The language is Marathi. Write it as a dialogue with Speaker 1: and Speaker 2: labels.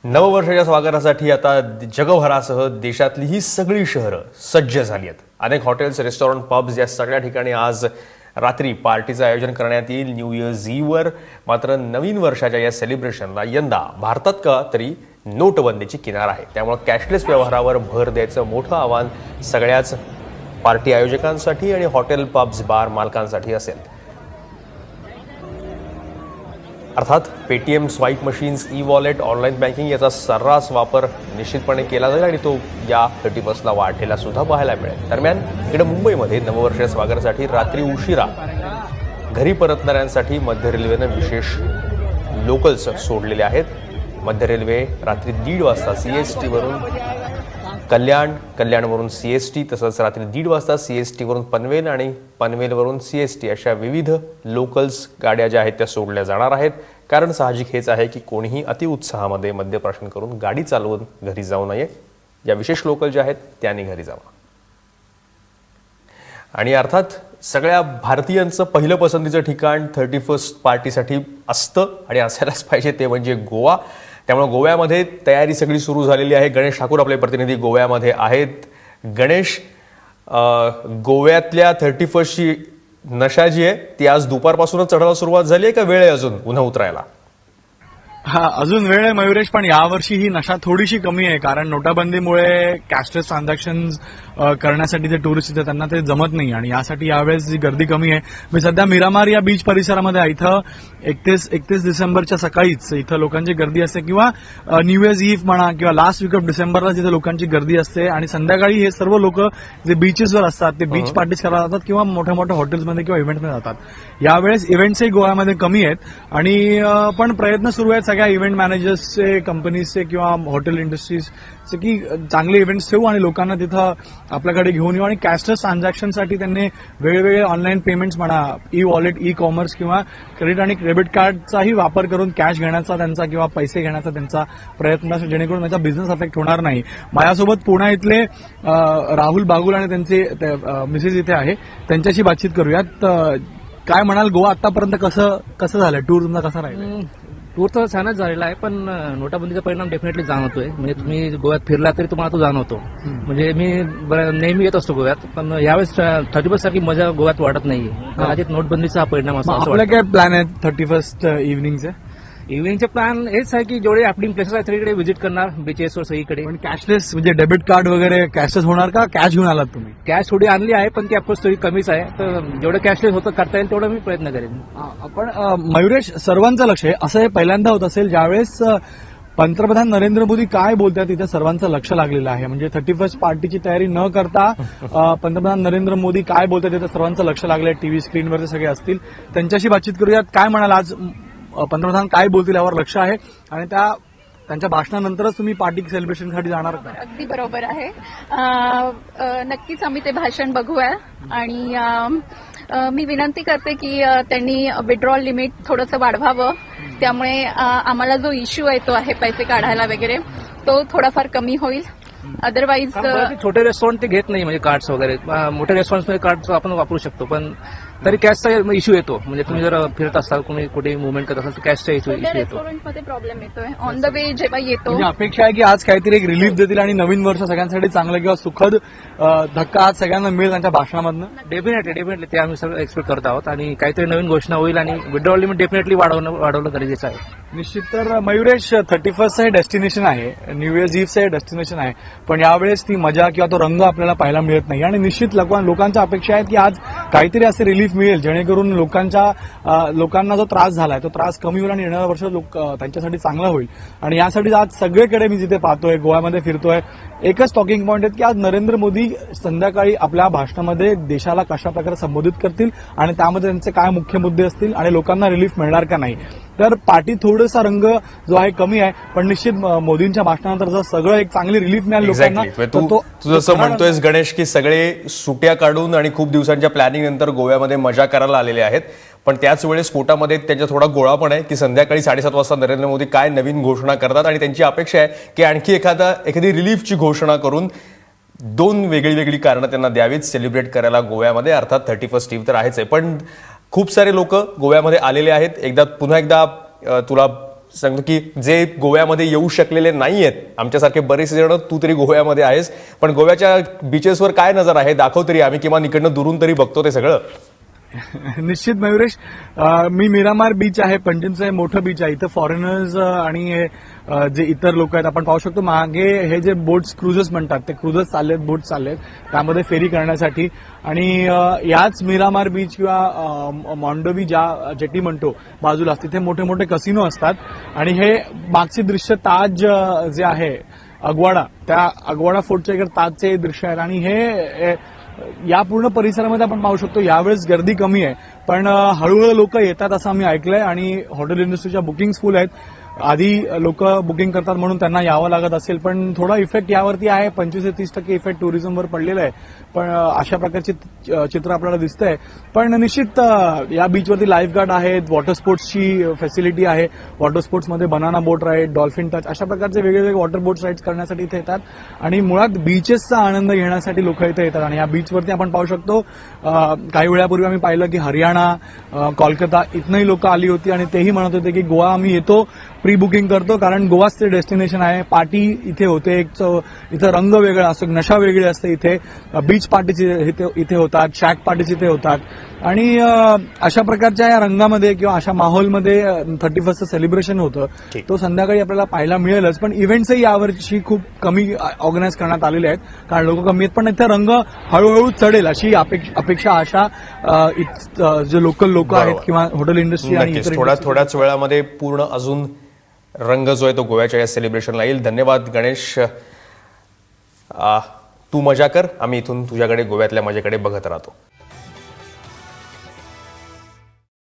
Speaker 1: नववर्षाच्या स्वागतासाठी आता जगभरासह देशातली ही सगळी शहरं सज्ज झाली आहेत. अनेक हॉटेल्स, रेस्टॉरंट, पब्स या सगळ्या ठिकाणी आज रात्री पार्टीचं आयोजन करण्यात येईल न्यू इयर्स ईव्हवर. मात्र नवीन वर्षाच्या या सेलिब्रेशनला यंदा भारतात का तरी नोटबंदीची किनार आहे. त्यामुळे कॅशलेस व्यवहारावर भर द्यायचं मोठं आव्हान सगळ्याच पार्टी आयोजकांसाठी आणि हॉटेल, पब्स, बार मालकांसाठी असेल. अर्थात Paytm, swipe machines, e wallet, online banking याचा सर्रास वापर निश्चितपणे केला जाईल आणि तो या 31ला वाढलेला सुद्धा पाहायला मिळेल. दरम्यान इकडे मुंबईमध्ये नववर्ष स्वागतासाठी रात्री उशिरा घरी परतणाऱ्यांसाठी मध्य रेल्वेनं विशेष लोकल्स सोडलेले आहेत. मध्य रेल्वे रात्री 1:30 वाजता CST वरून कल्याणवरून CST, तसंच रात्री 1:30 वाजता CST वरून पनवेल आणि पनवेलवरून CST अशा विविध लोकल्स गाड्या ज्या आहेत त्या सोडल्या जाणार आहेत. कारण साहजिक हेच आहे की कोणीही अतिउत्साहामध्ये मद्यप्राशन करून गाडी चालवून घरी जाऊ नये. या विशेष लोकल ज्या आहेत त्यांनी घरी जावं. आणि अर्थात सगळ्या भारतीयांचं पहिलं पसंतीचं ठिकाण 31st पार्टीसाठी असतं आणि असायलाच पाहिजे, ते म्हणजे गोवा. त्यामुळे गोव्यामध्ये तयारी सगळी सुरू झालेली आहे. गणेश ठाकूर आपले प्रतिनिधी गोव्यामध्ये आहेत. गणेश, गोव्यातल्या 31ची नशा जी आहे ती आज दुपारपासूनच चढायला सुरुवात झाली आहे का वेळ आहे अजून उन्हा उतरायला?
Speaker 2: हा, अजून वेळ आहे मयुरेश, पण यावर्षी ही नशा थोडीशी कमी आहे. कारण नोटाबंदीमुळे कॅशलेस ट्रान्झॅक्शन करण्यासाठी जे टुरिस्ट येतात त्यांना ते जमत नाही आणि यासाठी यावेळेस जी गर्दी कमी आहे. मी सध्या मिरामार या बीच परिसरामध्ये आहे. इथं 31 डिसेंबरच्या सकाळीच इथं लोकांची गर्दी असते किंवा न्यू इयर्स ईव्ह म्हणा किंवा लास्ट वीक ऑफ डिसेंबरला जिथे लोकांची गर्दी असते आणि संध्याकाळी हे सर्व लोक जे बीचेसवर असतात ते बीच पार्टीज करायला जातात किंवा मोठ्या मोठ्या हॉटेल्समध्ये किंवा इव्हेंटमध्ये जातात. यावेळेस इव्हेंट्सही गोव्यामध्ये कमी आहेत आणि पण प्रयत्न सुरू आहेत सगळ्या इव्हेंट मॅनेजर्सचे, कंपनीजचे किंवा हॉटेल इंडस्ट्रीजचे की चांगले इव्हेंट्स ठेवू आणि लोकांना तिथं आपल्याकडे घेऊन येऊ. आणि कॅशलेस ट्रान्झॅक्शनसाठी त्यांनी वेगवेगळे ऑनलाईन पेमेंट्स म्हणा, ई वॉलेट, ई कॉमर्स किंवा क्रेडिट आणि डेबिट कार्डचाही वापर करून कॅश घेण्याचा त्यांचा किंवा पैसे घेण्याचा त्यांचा प्रयत्न असेल, जेणेकरून त्यांचा बिझनेस अफेक्ट होणार नाही. माझ्यासोबत पुणे इथले राहुल बागुल आणि त्यांचे मिसेस इथे आहे, त्यांच्याशी बातचीत करूयात. काय म्हणाल, गोवा आतापर्यंत कसं झालं, टूर तुमचा कसा राहिला?
Speaker 3: टूर तर छानच झालेला आहे, पण नोटाबंदीचा परिणाम डेफिनेटली जाणवतोय. म्हणजे तुम्ही गोव्यात फिरला तरी तुम्हाला तो जाणवतो. म्हणजे मी नेहमी येत असतो गोव्यात, पण यावेळेस 31 सारखी मजा गोव्यात वाटत नाहीये. कदाचित नोटबंदीचा हा परिणाम असा.
Speaker 2: आपले काय प्लॅन आहेत 31 इव्हनिंगचे?
Speaker 3: इव्हिनिंगचे प्लॅन हेच आहे की जेवढे आपली प्लेसेस आहेत सगळीकडे व्हिजिट करणार, बीचेसवर सगळीकडे.
Speaker 2: पण कॅशलेस म्हणजे डेबिट कार्ड वगैरे कॅशलेस होणार का कॅश घेऊन आलात तुम्ही?
Speaker 3: कॅश थोडी आणली आहे, पण ती ऑफकोर्स थोडी कमीच आहे. तर जेवढं कॅशलेस होतं करता येईल तेवढं मी प्रयत्न करेन.
Speaker 2: पण मयुरेश, सर्वांचं लक्ष आहे, असं हे पहिल्यांदा होत असेल ज्यावेळेस पंतप्रधान नरेंद्र मोदी काय बोलतात तिथे सर्वांचं लक्ष लागलेलं आहे. म्हणजे 31 पार्टीची तयारी न करता पंतप्रधान नरेंद्र मोदी काय बोलतात तिथे सर्वांचं लक्ष लागलंय. टीव्ही स्क्रीनवरचे सगळे असतील, त्यांच्याशी बातचीत करूयात. काय म्हणाल, आज पंतप्रधान काय बोलतील यावर लक्ष आहे आणि त्यांच्या भाषणानंतरच तुम्ही पार्टी सेलिब्रेशनसाठी जाणार का?
Speaker 4: अगदी बरोबर आहे. नक्कीच आम्ही ते भाषण बघूया आणि मी विनंती करते की त्यांनी विड्रॉल लिमिट थोडंसं वाढवावं. त्यामुळे आम्हाला जो इश्यू आहे तो आहे पैसे काढायला वगैरे, तो थोडाफार कमी होईल. अदरवाईज
Speaker 3: छोटे रेस्टॉरंट ते घेत नाही, म्हणजे कार्ड्स वगैरे. मोठ्या रेस्टॉरंटमध्ये कार्ड आपण वापरू शकतो, पण तरी कॅशचा इश्यू येतो. म्हणजे तुम्ही जर फिरत असाल, कुणी कुठे मुवमेंट करत असाल तर कॅशचा इश्यू येतो.
Speaker 4: रेस्टॉरंटमध्ये प्रॉब्लेम येतोय ऑन द वे जेव्हा येतो.
Speaker 2: म्हणजे अपेक्षा आहे की आज काहीतरी एक रिलीफ देतील आणि नवीन वर्ष सगळ्यांसाठी चांगलं किंवा सुखद धक्का आज सगळ्यांना मिळेल त्यांच्या भाषणामधनं.
Speaker 3: डेफिनेटली ते आम्ही सगळं एक्सपेक्ट करत आहोत आणि काहीतरी नवीन घोषणा होईल आणि विड्रॉल लिमिट डेफिनेटली वाढवणं गरजेचं आहे.
Speaker 2: निश्चित. तर मयुरेश, 31 हे डेस्टिनेशन आहे, न्यू इयर्स इव्हचं हे डेस्टिनेशन आहे, पण यावेळेस ती मजा किंवा तो रंग आपल्याला पाहायला मिळत नाही. आणि निश्चित लोकांच्या अपेक्षा आहेत की आज काहीतरी असे रिलीफ मिळेल जेणेकरून लोकांना जो त्रास झालाय तो त्रास कमी होईल आणि येणारं वर्ष त्यांच्यासाठी चांगलं होईल. आणि यासाठी आज सगळीकडे मी जिथे पाहतोय, गोव्यामध्ये फिरतोय, एकच टॉकिंग पॉईंट आहेत की आज नरेंद्र मोदी संध्याकाळी आपल्या भाषणामध्ये देशाला कशा प्रकारे संबोधित करतील आणि त्यामध्ये त्यांचे काय मुख्य मुद्दे असतील आणि लोकांना रिलीफ मिळणार का नाही. तर पार्टी थोडासा रंग जो आहे कमी आहे, पण निश्चित मोदींच्या भाषणानंतर जर सगळं एक चांगली रिलीफ मिळाली लोकांना.
Speaker 1: तू जसं म्हणतोयस गणेश की सगळे सुट्या काढून आणि खूप दिवसांच्या प्लॅनिंग नंतर गोव्यामध्ये मजा करायला आलेले आहेत, पण त्याच वेळेस पोटामध्ये त्यांच्या थोडा गोळा पण आहे की संध्याकाळी 7:30 वाजता नरेंद्र मोदी काय नवीन घोषणा करतात आणि त्यांची अपेक्षा आहे की आणखी एखादी रिलीफची घोषणा करून 2 वेगळी कारणं त्यांना द्यावीत सेलिब्रेट करायला गोव्यामध्ये. अर्थात 31 ईव्ह तर आहेच आहे, पण खूप सारे लोक गोव्यामध्ये आलेले आहेत. पुन्हा एकदा तुला सांगतो की जे गोव्यामध्ये येऊ शकलेले नाहीयेत, आमच्यासारखे बरेचसे जण, तू तरी गोव्यामध्ये आहेस, पण गोव्याच्या बीचेसवर काय नजर आहे दाखव तरी, आम्ही किंवा इकडनं दुरून तरी बघतो ते सगळं.
Speaker 2: निश्चित मयुरेश, मी मिरामार बीच आहे, पंजिमचं हे मोठं बीच आहे. इथं फॉरेनर्स आणि जे इतर लोक आहेत आपण पाहू शकतो. मागे हे जे बोट्स, क्रुझर्स म्हणतात, ते क्रुझर्स चाललेत, बोट चाललेत त्यामध्ये फेरी करण्यासाठी. आणि याच मिरामार बीच किंवा मॉन्डोवी ज्या जेटी म्हणतो बाजूला, तिथे मोठे मोठे कसिनो असतात. आणि हे मागचे दृश्य ताज जे आहे अगवाडा, त्या अगवाडा फोर्टच्या इकडे ताजचे दृश्य आहेत. आणि हे या पूर्ण परिसरामध्ये आपण पाहू शकतो यावेळेस गर्दी कमी आहे, पण हळूहळू लोक येतात असं आम्ही ऐकलंय. आणि हॉटेल इंडस्ट्रीच्या बुकिंग्स फुल आहेत. आधी लोक बुकिंग करतात म्हणून त्यांना यावं लागत असेल, पण थोडा इफेक्ट यावरती आहे. 25 ते 30% इफेक्ट टुरिझमवर पडलेला आहे. पण अशा प्रकारचे चित्र आपल्याला दिसतंय. पण निश्चित या बीचवरती लाईफ गार्ड आहेत, वॉटर स्पोर्ट्सची फॅसिलिटी आहे. वॉटर स्पोर्ट्समध्ये banana boat ride, dolphin touch, अशा प्रकारचे वेगवेगळे वॉटर बोट राईड्स करण्यासाठी इथे येतात. आणि मुळात बीचेसचा आनंद घेण्यासाठी लोक इथे येतात. आणि या बीचवरती आपण पाहू शकतो, काही वेळापूर्वी आम्ही पाहिलं की हरियाणा, कोलकाता इथनंही लोक आली होती आणि तेही म्हणत होते की गोवा आम्ही येतो, प्री बुकिंग करतो, कारण गोवाच ते डेस्टिनेशन आहे. पार्टी इथे होते, इथं रंग वेगळा असतो, नशा वेगळी असते इथे. बीच पार्टीज इथे होतात, शॅक पार्टीज इथे होतात. आणि अशा प्रकारच्या या रंगामध्ये किंवा अशा माहोलमध्ये 31st सेलिब्रेशन होतं. तो संध्याकाळी आपल्याला पाहायला मिळेलच. पण इव्हेंट्सही यावर्षी खूप कमी ऑर्गनाईज करण्यात आलेले आहेत, कारण लोक कमी आहेत. पण इथे रंग हळूहळू चढेल अशी अपेक्षा, आशा जे लोकल लोक आहेत किंवा हॉटेल इंडस्ट्री आणि
Speaker 1: थोड्याच वेळामध्ये पूर्ण अजून रंग जो आहे तो गोव्याच्या या सेलिब्रेशनला येईल. धन्यवाद गणेश. तू मजा कर, आम्ही इथून तुझ्याकडे गोव्यातल्या मजेकडे बघत राहतो.